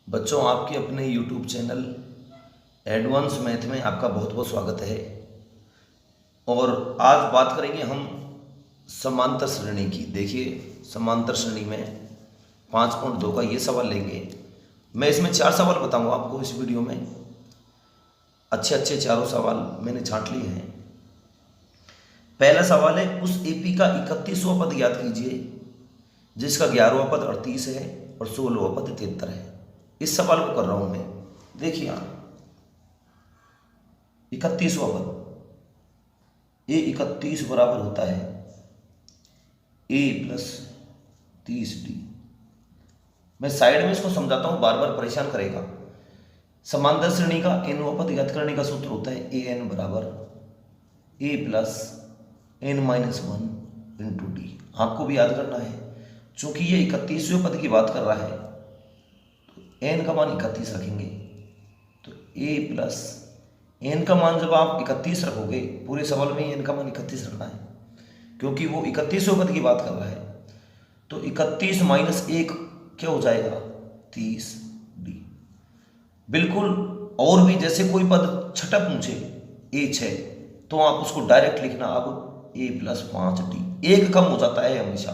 बच्चों, आपके अपने YouTube चैनल एडवांस मैथ में आपका बहुत बहुत स्वागत है। और आज बात करेंगे हम समांतर श्रेणी की। देखिए, समांतर श्रेणी में 5.2 का ये सवाल लेंगे। मैं इसमें 4 सवाल बताऊंगा आपको इस वीडियो में। अच्छे चारों सवाल मैंने छांट लिए हैं। पहला सवाल है, उस एपी का 31वां पद ज्ञात कीजिए जिसका 11वां पद 38 है और 16वां पद 73 है। इस सवाल को कर रहा हूं मैं। देखिए यहां 31वां पद, ए 31 बराबर होता है ए प्लस 30d। मैं साइड में इसको समझाता हूं, बार बार परेशान करेगा। समांतर श्रेणी का nवां पद ज्ञात करने का सूत्र होता है ए एन बराबर a plus n minus 1 into d. आपको भी याद करना है, चूंकि ये 31वें पद की बात कर रहा है तो n का मान 31 रखेंगे। तो a प्लस n का मान जब आप 31 रखोगे, पूरे सवाल में n का मान 31 रखना है क्योंकि वो 31वें पद की बात कर रहा है। तो 31 माइनस 1 क्या हो जाएगा, 30d। बिल्कुल। और भी जैसे कोई पद छठा पूछे a6 तो आप उसको डायरेक्ट लिखना अब a प्लस 5d। एक कम हो जाता है, हमेशा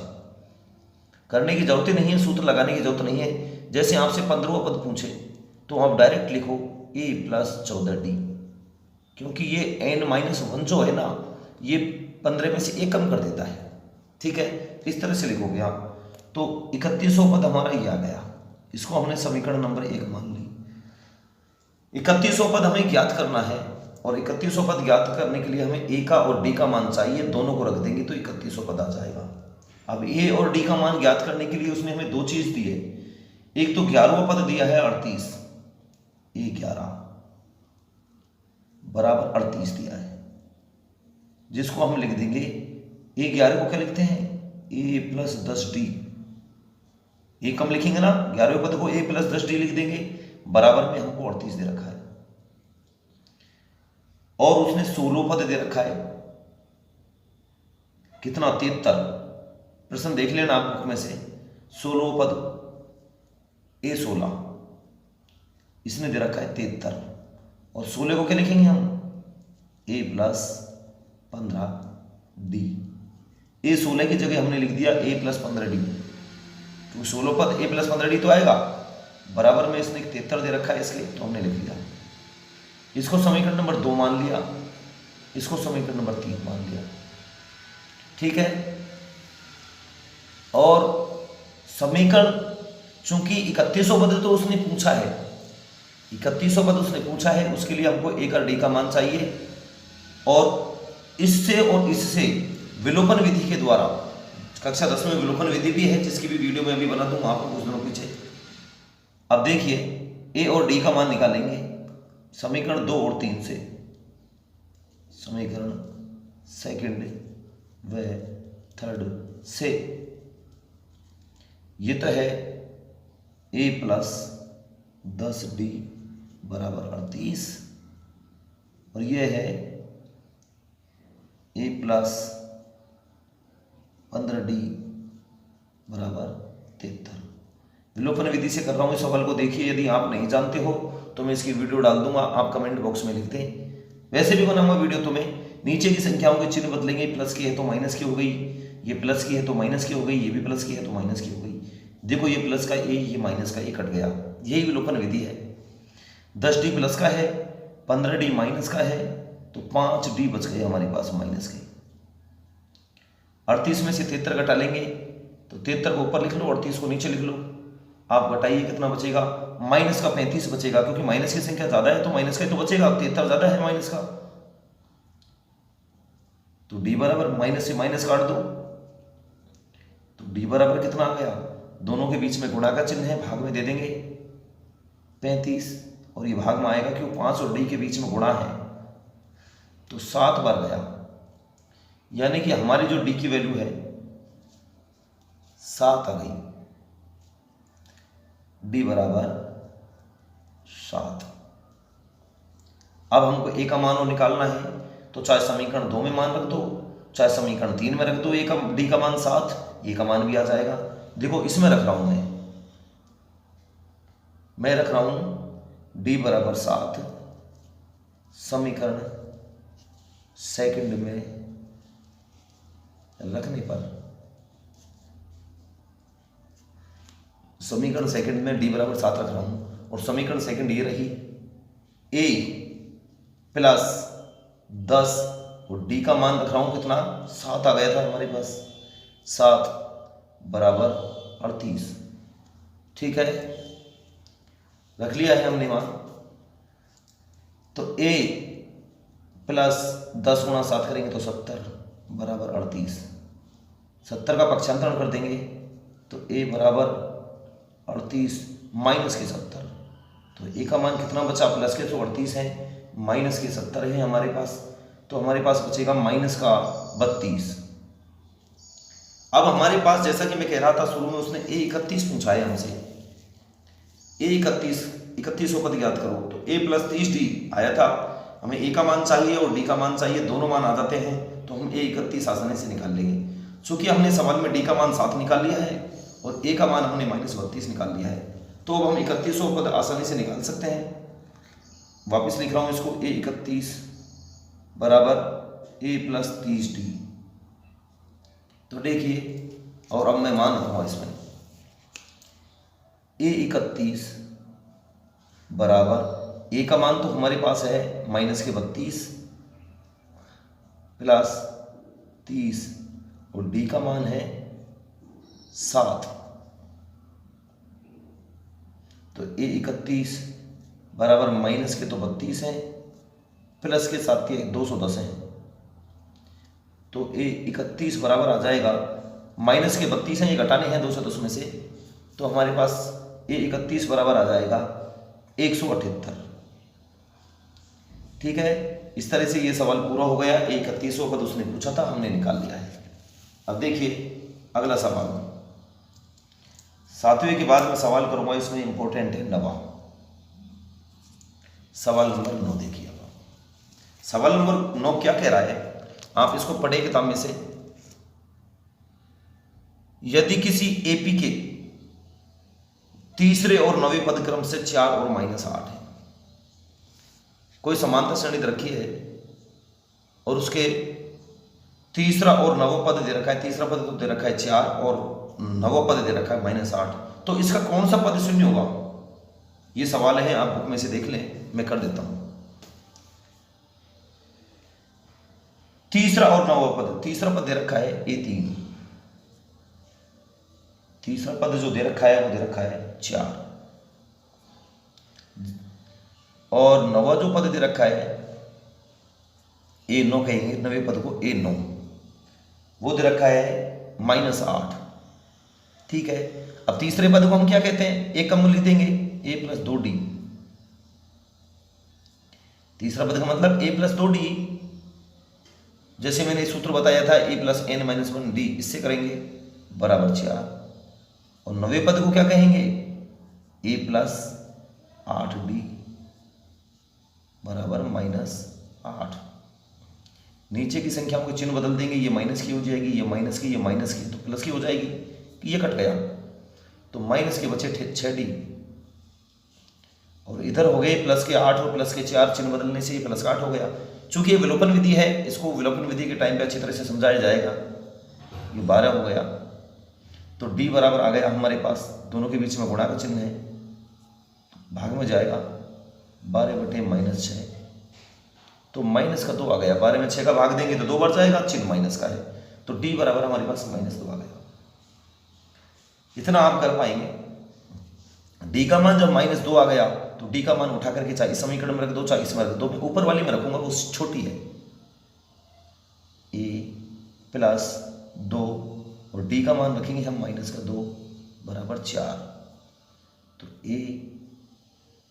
करने की जरूरत नहीं है, सूत्र लगाने की जरूरत नहीं है। जैसे आपसे 15वां पद पूछे तो आप डायरेक्ट लिखो a प्लस 14d, क्योंकि ये n माइनस 1 जो है ना, ये 15 में से 1 कम कर देता है। ठीक है, इस तरह से लिखोगे आप। तो 31वां पद हमारा ये आ गया, इसको हमने समीकरण नंबर 1 मान ली। 31वां पद हमें ज्ञात करना है और 31वां पद ज्ञात करने के लिए हमें a का और d का मान चाहिए। दोनों को रख देंगे तो 31वां पद आ जाएगा। अब a और d का मान ज्ञात करने के लिए उसने हमें दो चीज दी है। एक तो 11वां पद दिया है 38, a11 बराबर 38 दिया है, जिसको हम लिख देंगे a11 को क्या लिखते हैं, a प्लस 10d। एक हम लिखेंगे ना, 11वें पद को a प्लस 10d लिख देंगे। बराबर में हमको 38 दे रखा है और उसने 16 पद दे रखा है कितना, 73। प्रश्न देख लेना आप बुक में से। 16 पद a16 इसने दे रखा है 73 और 16 को क्या लिखेंगे हम, a प्लस 15d। a16 की जगह हमने लिख दिया a प्लस 15d, क्योंकि 16 पद a प्लस 15d तो आएगा। बराबर में इसने 73 दे रखा है इसके, तो हमने लिख दिया। इसको समीकरण नंबर 2 मान लिया, इसको समीकरण नंबर 3 मान लिया। ठीक है। और समीकरण, चूंकि 31वां पद तो उसने पूछा है, 31वां पद उसने पूछा है, उसके लिए हमको a और d का मान चाहिए। और इससे और इससे विलोपन विधि के द्वारा, कक्षा 10 में विलोपन विधि भी है जिसकी भी वीडियो मैं अभी बना दूंगा आपको कुछ दिनों पीछे। अब देखिए, a और d का मान निकालेंगे समीकरण 2 और 3 से। समीकरण सेकंड व थर्ड से। ये तो है a प्लस 10d बराबर 38 और ये है a प्लस 15d बराबर 73। विलोपन विधि से कर रहा हूं इस सवाल को। देखिए, यदि आप नहीं जानते हो तो मैं इसकी वीडियो डाल दूंगा, आप कमेंट बॉक्स में लिख दें। वैसे भी बनाऊंगा वीडियो, तो मैं नीचे की संख्याओं के चिन्ह बदलेंगे। प्लस की है तो माइनस की हो गई, ये प्लस की है तो माइनस की हो गई, ये भी प्लस की है तो माइनस की हो गई। देखो, ये प्लस का ए, ये माइनस का ए कट गया। यही विलोपन विधि है। 10d प्लस का है, 15d माइनस का है, तो 5d बच गए हमारे पास माइनस के। 38 में से 73 घटा लेंगे तो 73 को ऊपर लिख लो, 38 को नीचे लिख लो। आप घटाइए, कितना बचेगा, माइनस का 35 बचेगा, क्योंकि माइनस की संख्या ज्यादा है तो माइनस का तो बचेगा। 73 ज्यादा है माइनस का, तो d बराबर माइनस से माइनस काट दो तो d बराबर कितना आ गया, दोनों के बीच में गुणा का चिन्ह है, भाग में दे देंगे 35 और ये भाग में आएगा, क्यों 5 और d के बीच में गुणा है तो 7 बार गया। यानी कि हमारी जो d की वैल्यू है 7 आ गई, d बराबर 7। अब हमको a का मान निकालना है, तो चाहे समीकरण 2 में मान रख दो, चाहे समीकरण 3 में रख दो। a का d का मान 7, a का मान भी आ जाएगा। देखो, इसमें रख रहा हूं मैं, मैं रख रहा हूं डी बराबर 7, समीकरण सेकंड में रखने पर, समीकरण सेकंड में डी बराबर 7 रख रहा हूं और समीकरण सेकंड ये रही ए प्लस 10 और डी का मान रख रहा हूं कितना 7 आ गया था हमारे पास, 7 बराबर 38। ठीक है, रख लिया है हमने मान। तो a प्लस 10 गुणा 7 करेंगे तो 70 बराबर 38। 70 का पक्षांतरण कर देंगे तो a बराबर 38 माइनस के 70, तो a का मान कितना बचा, प्लस के तो 38 है, माइनस के 70 है हमारे पास, तो हमारे पास बचेगा माइनस का 32। अब हमारे पास जैसा कि मैं कह रहा था शुरू में, उसने a 31 पूछा है हमसे, a 31 पद याद करो, तो a प्लस 30d आया था, हमें a का मान चाहिए और d का मान चाहिए, दोनों मान आ जाते हैं तो हम a 31 आसानी से निकाल लेंगे। चूंकि हमने सवाल में d का मान 7 निकाल लिया है और a का मान हमने -32 निकाल लिया है, तो अब हम 31 पद आसानी से निकाल सकते हैं। वापस लिख रहा हूं इसको, a 31 बराबर a प्लस 30d। तो देखिए, और अब मैं मान रखूंगा इसमें a 31 बराबर a का मान तो हमारे पास है -32 प्लस 30 और d का मान है 7, तो a 31 बराबर माइनस के तो 32 है, प्लस के 7 के 210 है, तो a 31 बराबर आ जाएगा, माइनस के 32 हैं, ये घटाने हैं 210 में से, तो हमारे पास a 31 बराबर आ जाएगा 178। ठीक है, इस तरह से ये सवाल पूरा हो गया। 31वां पद उसने पूछा था, हमने निकाल लिया है। अब देखिए अगला सवाल, 7वें के बाद मैं सवाल करूंगा, इसमें इंपॉर्टेंट है 9वां सवाल नंबर 9। देखिए अब सवाल नंबर 9 क्या कह रहा है, आप इसको पढ़े किताब में से। यदि किसी एपी के तीसरे और 9वें पद क्रम से 4 और -8 है, कोई समांतर श्रेणी दे रखी है और उसके तीसरा और 9वां पद दे रखा है, तीसरा पद तो दे रखा है 4 और 9वां पद दे रखा है -8, तो इसका कौन सा पद शून्य होगा, ये सवाल है, आप बुक में से देख लें, मैं कर देता हूं। तीसरा और 9वां पद, तीसरा पद दे रखा है A3, तीसरा पद जो दे रखा है वो दे रखा है 4, और 9वां जो पद दे रखा है A9 कहेंगे, 9वें पद को A9, वो दे रखा है -8। ठीक है, अब तीसरे पद को हम क्या कहते हैं, एक का मूल्य देंगे a प्लस 2d, तीसरा पद का मतलब a प्लस 2d, जैसे मैंने सूत्र बताया था a प्लस n-1d, इससे करेंगे बराबर 4, और 9वें पद को क्या कहेंगे, a प्लस 8d बराबर -8। नीचे की संख्याओं के चिन्ह बदल देंगे, ये माइनस की हो जाएगी, ये माइनस की, ये माइनस की, तो प्लस की हो जाएगी, ये कट गया, तो माइनस के बचे 6d, और इधर हो गए प्लस के 8 और प्लस के 4, चिन्ह बदलने से ये प्लस का 8 हो गया। चूंकि ये विलोपन विधि है, इसको विलोपन विधि के टाइम पे अच्छी तरह से समझाया जाएगा। ये 12 हो गया, तो d बराबर आ गया हमारे पास, दोनों के बीच में गुणा का चिन्ह है, भाग में जाएगा 12/-6, तो माइनस का 2 आ गया, 12 में 6 का भाग देंगे तो 2 बार जाएगा, चिन्ह माइनस का है, तो d बराबर हमारे पास -2 आ गया। इतना आप कर पाएंगे। d का मान जब -2 आ गया तो d का मान उठा करके चाहे इस समीकरण में रख दो, चाहे इसमें रख दो, मैं ऊपर वाली में रखूंगा, वो छोटी है, a प्लस 2 और d का मान रखेंगे हम -2 बराबर 4, तो a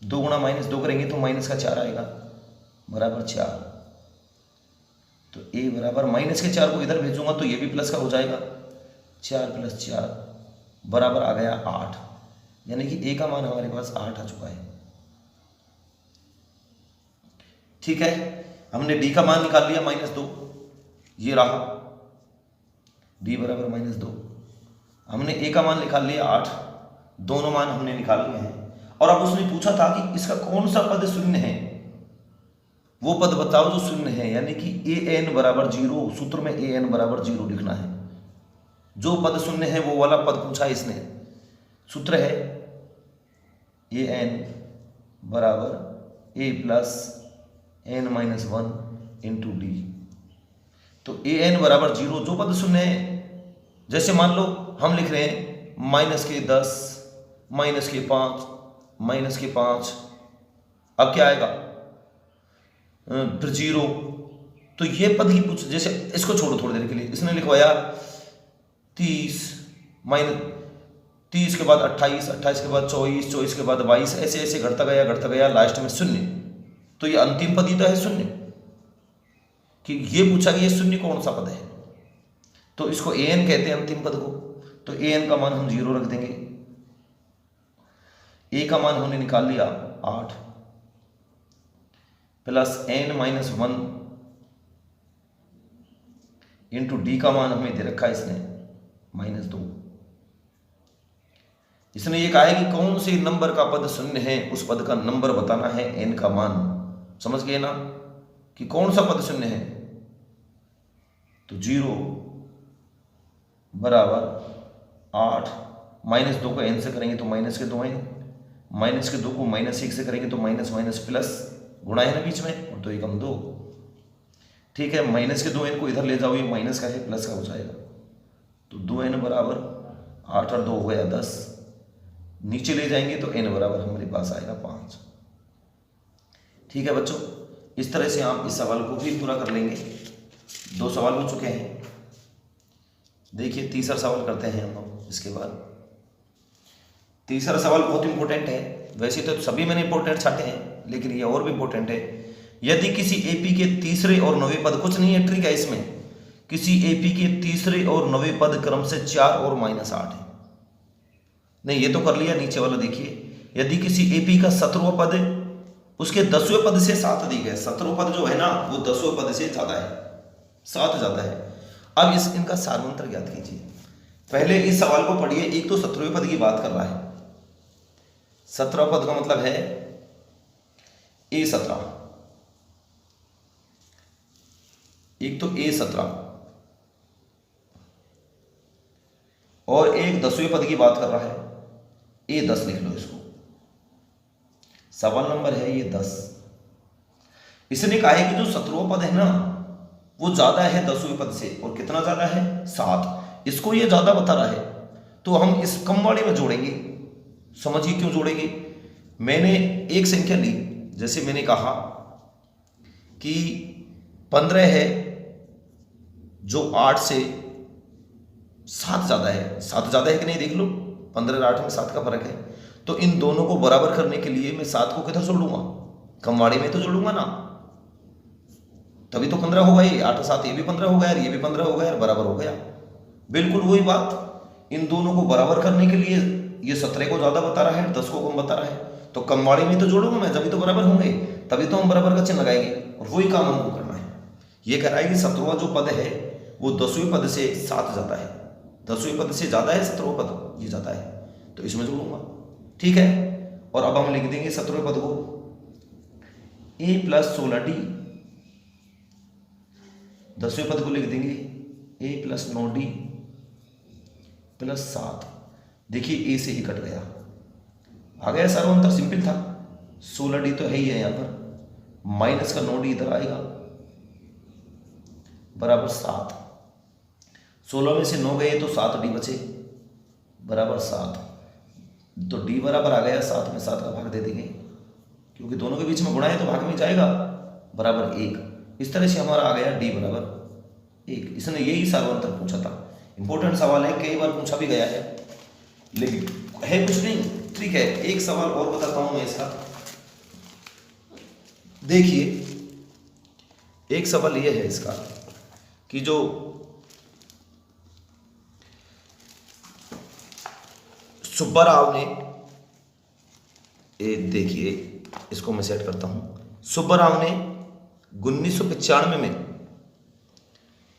2 गुणा -2 करेंगे तो -4 आएगा बराबर 4, तो a बराबर -4 को इधर भेजूंगा तो ये भी प्लस का हो जाएगा, 4 + 4 बराबर आ गया 8, यानी कि a का मान हमारे पास 8 आ चुका है। ठीक है, हमने d का मान निकाल लिया -2, ये रहा d बराबर -2, हमने a का मान निकाल लिया 8, दोनों मान हमने निकाल लिए हैं। और अब उसने पूछा था कि इसका कौन सा पद शून्य है, वो पद बताओ जो शून्य है, यानी कि ए एन बराबर 0, सूत्र में ए एन बराबर 0 लिखना है। जो पद शून्य है वो वाला पद पूछा इसने। सूत्र है ए एन बराबर a plus n minus 1 into d. तो ए एन बराबर 0, जो पद शून्य है, जैसे मान लो हम लिख रहे हैं -10, -5, -5, अब क्या आएगा फिर 0। तो ये पद ही पूछ, जैसे इसको छोड़ो थोड़ी देर के लिए, इसने लिखवाया 30, -30 के बाद 28, 28 के बाद 24, 24 के बाद 22, ऐसे ऐसे घटता गया, लास्ट में 0। तो ये अंतिम पद ही तो है 0, कि ये पूछा कि ये 0 कौन सा पद है, तो इसको ए एन कहते हैं अंतिम पद को। तो ए एन का मान हम 0 रख देंगे। ए का मान हमने निकाल लिया 8 plus n minus 1 into d का मान हमें दे रखा है इसने -2। इसने ये कहा है कि कौन से नंबर का पद शून्य है, उस पद का नंबर बताना है, एन का मान। समझ गए ना कि कौन सा पद शून्य है। तो 0 बराबर 8, -2 को एन से करेंगे तो माइनस के 2 हैं, -2 को -1 से करेंगे तो माइनस प्लस गुणा है ना बीच में, और 2 एकम 2। ठीक है, -2 एन को इधर ले जाओ, ये माइनस का है प्लस का हो जाएगा। तो 2 एन बराबर 8 और 2 हो गया 10, नीचे ले जाएंगे तो एन बराबर हमारे पास आएगा 5। ठीक है बच्चों, इस तरह से आप इस सवाल को भी पूरा कर लेंगे। 2 सवाल हो चुके हैं। देखिए तीसरा सवाल करते हैं हम लोग इसके बाद। तीसरा सवाल बहुत इंपॉर्टेंट है, वैसे तो सभी मैंने इंपॉर्टेंट छाटे हैं, लेकिन ये और भी इंपॉर्टेंट है। यदि किसी एपी के तीसरे और नौवें पद, कुछ नहीं है ट्रिक है इसमें, किसी एपी के तीसरे और नौवें पद क्रम से 4 और -8 है। नहीं ये तो कर लिया, नीचे वाला देखिए, यदि किसी एपी का 17वां पद उसके 10वें पद से 7 दी गए, 17वां पद जो है ना वो 10वें पद से ज्यादा है, 7 ज्यादा है। अब इनका सारांतर ज्ञात कीजिए। पहले इस सवाल को पढ़िए। एक तो 17वें पद की बात कर रहा है, 17वां पद का मतलब है A17, एक तो A17 और एक 10वें पद की बात कर रहा है, A10 लिख लो इसको। सवाल नंबर है ये 10। इसने कहा है कि जो 17वां पद है ना वो ज्यादा है 10वें पद से, और कितना ज्यादा है 7। इसको ये ज्यादा बता रहा है, तो हम इस कम वाले में जोड़ेंगे। समझिए क्यों जोड़ेंगे। मैंने एक संख्या ली, जैसे मैंने कहा कि 15 है जो 8 से 7 ज्यादा है। 7 ज्यादा है कि नहीं देख लो, 15 और 8 में 7 का फर्क है। तो इन दोनों को बराबर करने के लिए मैं 7 को किधर जोड़ूंगा, कमवाड़े में तो जोड़ूंगा ना, तभी तो 15 होगा। ये 8 और 7 ये भी 15 हो गया, ये भी 15 हो गया, बराबर हो गया। बिल्कुल वही बात, इन दोनों को बराबर करने के लिए ये 17 को ज्यादा बता रहा है, 10 को कम बता रहा है, तो कमवाड़े में तो जोड़ूंगा मैं, जब तो बराबर होंगे, तभी तो हम बराबर का चिन्ह लगाएंगे। और वही काम हमको करना है। ये कह रहा है कि 17वां जो पद है वो 10वें पद से 7 ज्यादा है, 10वें पद से ज्यादा है 17वां पद, ये ज्यादा है, तो इसमें जोड़ूंगा। ठीक है, और अब हम लिख देंगे 17वें पद को a प्लस 16d, 10वें पद को लिख देंगे a प्लस 9d प्लस 7। देखिए a से ही कट गया, आ गया सारा अंतर, सिंपल था। 16d तो है ही है, यहां पर माइनस का 9d इधर आएगा, बराबर 7। 16 में से 9 गए तो 7d बचे, बराबर 7। तो d बराबर आ गया 7 में 7 का भाग दे देंगे, क्योंकि दोनों के बीच में गुणा है तो भाग में जाएगा, बराबर 1। इस तरह से हमारा आ गया d बराबर 1। इसने यही सार्वंतर पूछा था। इंपॉर्टेंट सवाल है, कई बार पूछा भी गया है, लेकिन है कुछ नहीं। ठीक है, एक सवाल और बताता हूं मैं इसका। देखिए एक सवाल यह है इसका कि जो सुब्बाराव ने, देखिए इसको मैं सेट करता हूं। सुब्बाराव ने 1995 में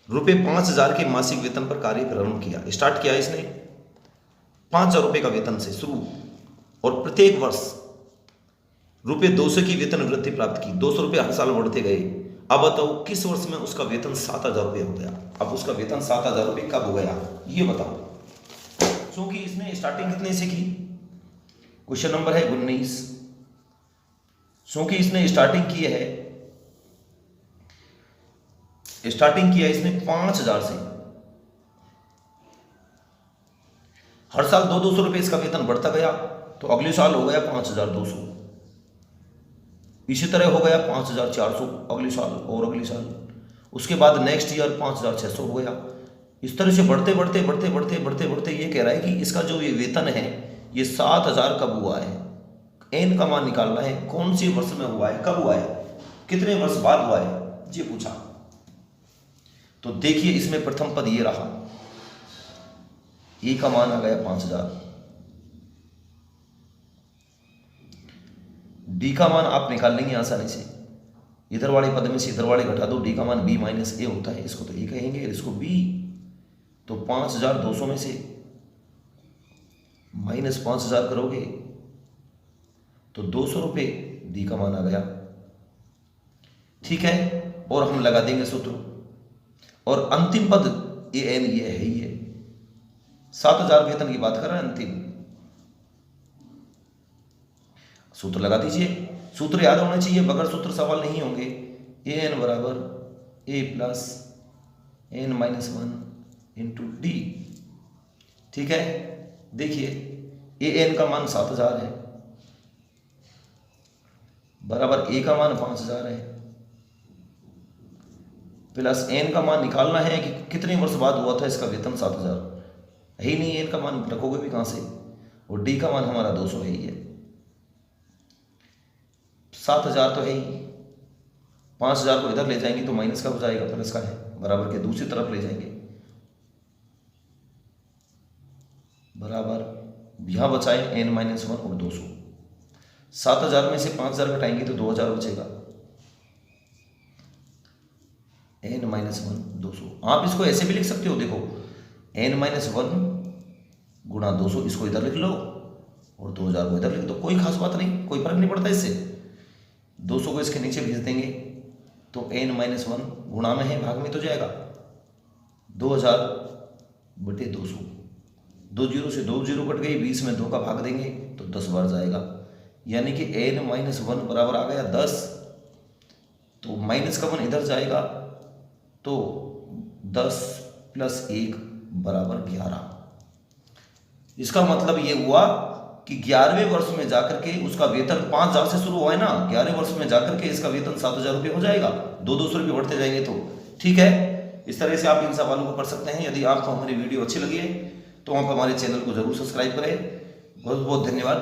₹5000 के मासिक वेतन पर कार्य प्रारंभ किया। स्टार्ट किया इसने 5000 रुपये का वेतन से शुरू, और प्रत्येक वर्ष रुपये 200 की वेतन वृद्धि प्राप्त की, 200 रुपये हर साल बढ़ते गए। अब बताओ किस वर्ष में उसका वेतन 7,000 रुपये हो गया। अब उसका वेतन 7,000 रुपये कब हो गया ये बताओ। क्योंकि इसने स्टार्टिंग कितने से की, क्वेश्चन नंबर है 19। क्योंकि इसने स्टार्टिंग की है इसने 5,000 से। हर साल 200 रुपये इसका वेतन बढ़ता गया, तो अगले साल हो गया 5,200। इसी तरह हो गया 5,400 अगले साल, और अगले साल, उसके बाद नेक्स्ट ईयर 5,600 हो गया। इस तरह से बढ़ते बढ़ते बढ़ते बढ़ते बढ़ते बढ़ते ये कह रहा है कि इसका जो ये वेतन है ये 7,000 कब हुआ है। एन का मान निकालना है, कौन सी वर्ष में हुआ है, कब हुआ है, कितने वर्ष बाद हुआ है, ये पूछा। तो देखिए इसमें प्रथम पद ये रहा, ए का मान आ गया 5,000। डी का मान आप निकाल लेंगे आसानी से, इधर वाले पद में से इधर वाले घटा दो, डी का मान बी माइनस ए होता है, इसको तो ए कहेंगे इसको बी। तो 5,200 में से माइनस 5,000 करोगे तो 200 रुपये डी का मान आ गया। ठीक है, और हम लगा देंगे सूत्र, और अंतिम पद ए एन ये है ही है, 7,000 वेतन की बात कर रहे हैं अंतिम। सूत्र लगा दीजिए, सूत्र याद होना चाहिए, बगैर सूत्र सवाल नहीं होंगे। ए एन बराबर a plus n minus 1 into d. ठीक है, देखिए ए एन का मान 7,000 है, बराबर ए का मान 5,000 है, प्लस एन का मान निकालना है कि कितने वर्ष बाद हुआ था इसका वेतन 7,000। है ही नहीं, एन का मान रखोगे भी कहां से, और डी का मान हमारा 200 है ही है। 7,000 तो है ही, 5,000 को इधर ले जाएंगे तो माइनस का हो जाएगा, प्लस का है, बराबर के दूसरी तरफ ले जाएंगे, बराबर यहां बचाए एन माइनस 1 और 200। 7,000 में से 5,000 घटाएंगे तो 2,000 बचेगा, एन माइनस 1 200। आप इसको ऐसे भी लिख सकते हो, देखो एन माइनस 1 गुणा 200, इसको इधर लिख लो और 2,000 को इधर लिख दो, कोई खास बात नहीं, कोई फर्क नहीं पड़ता इससे। 200 को इसके नीचे भेज देंगे तो एन माइनस 1 गुणा में है, भाग में तो जाएगा, 2,000 बटे 200, 2 जीरो से 2 जीरो कट गई, 20 में 2 का भाग देंगे तो 10 बार जाएगा, यानी कि एन माइनस 1 बराबर आ गया 10। तो माइनस का 1 इधर जाएगा तो 10 प्लस 1 बराबर 11। इसका मतलब ये हुआ कि 11वें वर्ष में जाकर के उसका वेतन 5,000 से शुरू हुआ है ना, 11वें वर्ष में जाकर के इसका वेतन 7,000 रुपये हो जाएगा, 200 रुपये बढ़ते जाएंगे तो। ठीक है, इस तरह से आप इन सवालों को कर सकते हैं। यदि आपको हमारी वीडियो अच्छी लगी है तो आप हमारे चैनल को जरूर सब्सक्राइब करें। बहुत बहुत धन्यवाद।